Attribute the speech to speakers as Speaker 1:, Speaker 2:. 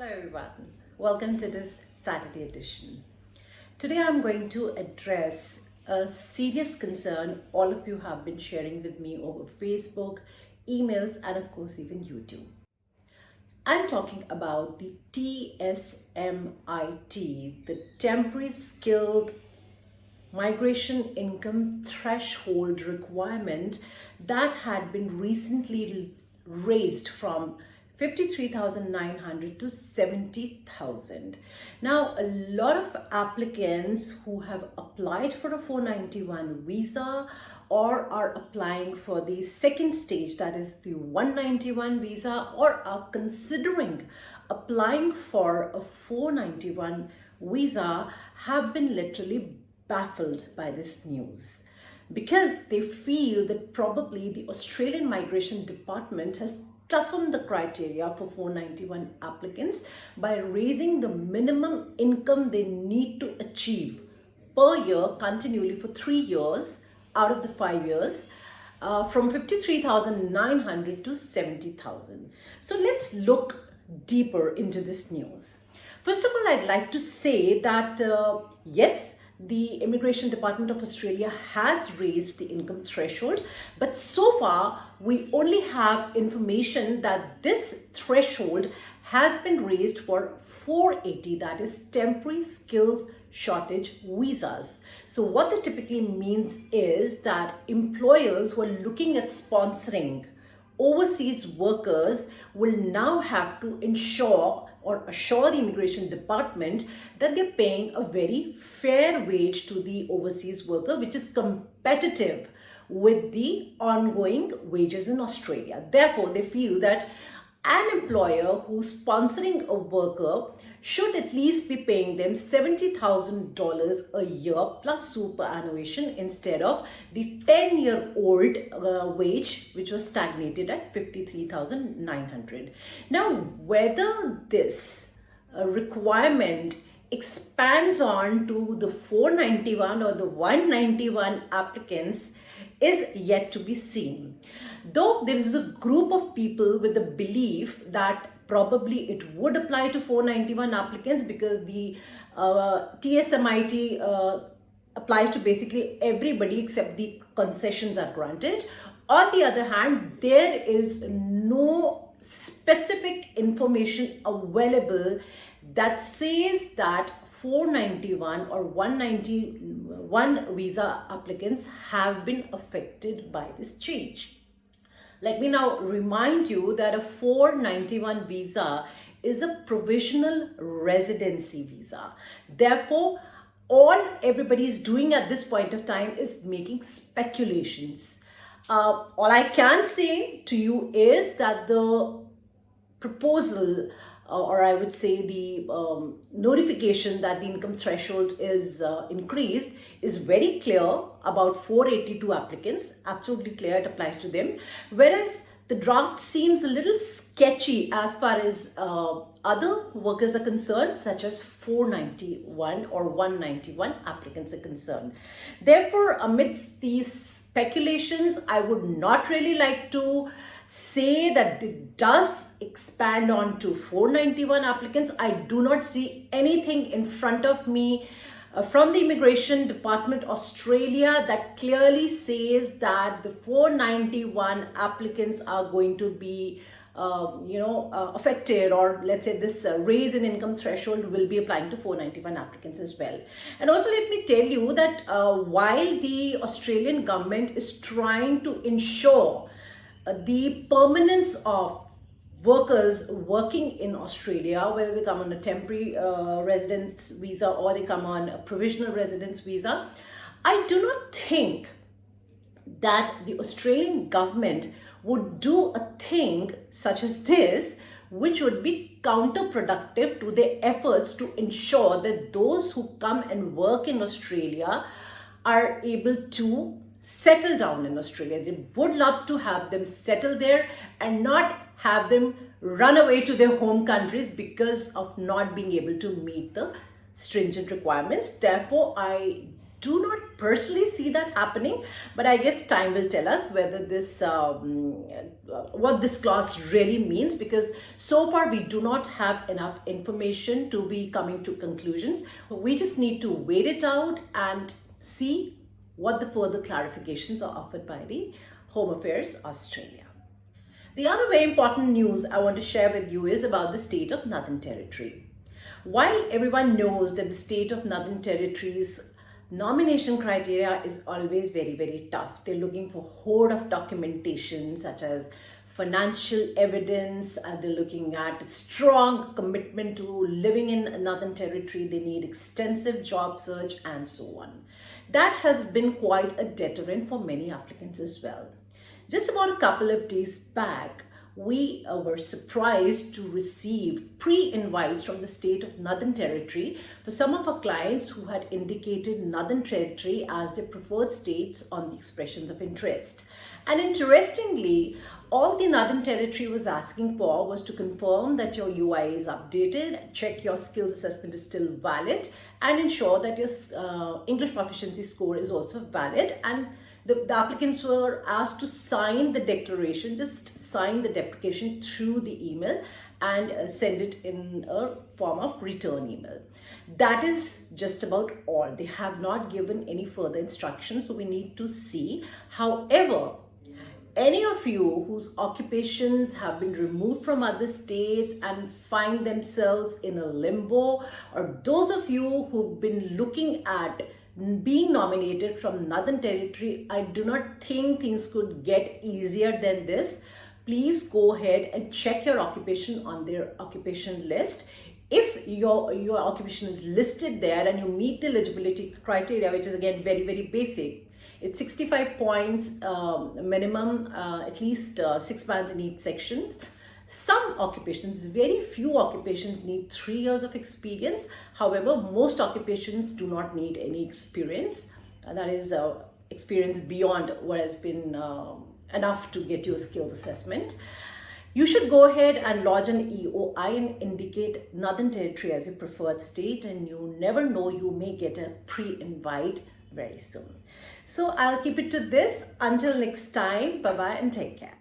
Speaker 1: Hello everyone, welcome to this Saturday edition. Today I'm going to address a serious concern all of you have been sharing with me over Facebook, emails, and of course even YouTube. I'm talking about the TSMIT, the Temporary Skilled Migration Income Threshold requirement that had been recently raised from 53,900 to 70,000. Now, a lot of applicants who have applied for a 491 visa or are applying for the second stage, that is the 191 visa, or are considering applying for a 491 visa have been literally baffled by this news, because they feel that probably the Australian Migration Department has toughened the criteria for 491 applicants by raising the minimum income they need to achieve per year continually for 3 years out of the 5 years, from 53,900 to 70,000. So let's look deeper into this news. First of all, I'd like to say that yes, the Immigration Department of Australia has raised the income threshold, but so far we only have information that this threshold has been raised for 480, that is temporary skills shortage visas. So what that typically means is that employers who are looking at sponsoring overseas workers will now have to ensure or assure the Immigration Department that they're paying a very fair wage to the overseas worker, which is competitive with the ongoing wages in Australia. Therefore, they feel that an employer who's sponsoring a worker should at least be paying them $70,000 a year plus superannuation instead of the 10-year-old wage, which was stagnated at 53,900. Now, whether this requirement expands on to the 491 or the 191 applicants is yet to be seen. Though there is a group of people with the belief that probably it would apply to 491 applicants because the TSMIT applies to basically everybody except the concessions are granted. On the other hand, there is no specific information available that says that 491 or 191 visa applicants have been affected by this change. Let me now remind you that a 491 visa is a provisional residency visa. Therefore, all everybody is doing at this point of time is making speculations. All I can say to you is that the proposal, or I would say the notification that the income threshold is increased is very clear about 482 applicants, absolutely clear it applies to them, whereas the draft seems a little sketchy as far as other workers are concerned, such as 491 or 191 applicants are concerned. Therefore, amidst these speculations, I would not really like to say that it does expand on to 491 applicants. I do not see anything in front of me from the Immigration Department Australia that clearly says that the 491 applicants are going to be affected, or let's say this raise in income threshold will be applying to 491 applicants as well. And also let me tell you that while the Australian government is trying to ensure the permanence of workers working in Australia, whether they come on a temporary residence visa or they come on a provisional residence visa, I do not think that the Australian government would do a thing such as this, which would be counterproductive to their efforts to ensure that those who come and work in Australia are able to settle down in Australia. They would love to have them settle there and not have them run away to their home countries because of not being able to meet the stringent requirements. Therefore, I do not personally see that happening, but I guess time will tell us whether this what this clause really means, because so far we do not have enough information to be coming to conclusions. We just need to wait it out and see what the further clarifications are offered by the Home Affairs Australia. The other very important news I want to share with you is about the state of Northern Territory. While everyone knows that the state of Northern Territory's nomination criteria is always very, very tough. They're looking for a hoard of documentation such as financial evidence. They're looking at strong commitment to living in Northern Territory. They need extensive job search and so on. That has been quite a deterrent for many applicants as well. Just about a couple of days back, we were surprised to receive pre-invites from the state of Northern Territory for some of our clients who had indicated Northern Territory as their preferred states on the expressions of interest. And interestingly, all the Northern Territory was asking for was to confirm that your UI is updated, check your skills assessment is still valid, and ensure that your English proficiency score is also valid. And the applicants were asked to sign the declaration, just sign the deprecation through the email and send it in a form of return email. That is just about all. They have not given any further instructions, so we need to see. However, any of you whose occupations have been removed from other states and find themselves in a limbo, or those of you who've been looking at being nominated from Northern Territory, I do not think things could get easier than this. Please go ahead and check your occupation on their occupation list. If your occupation is listed there and you meet the eligibility criteria, which is again very, very basic, it's 65 points minimum, at least 6 bands in each section. Some occupations, very few occupations need 3 years of experience. However, most occupations do not need any experience. That is experience beyond what has been enough to get you a skills assessment. You should go ahead and lodge an EOI and indicate Northern Territory as your preferred state, and you never know, you may get a pre-invite very soon. So I'll keep it to this. Until next time, bye-bye and take care.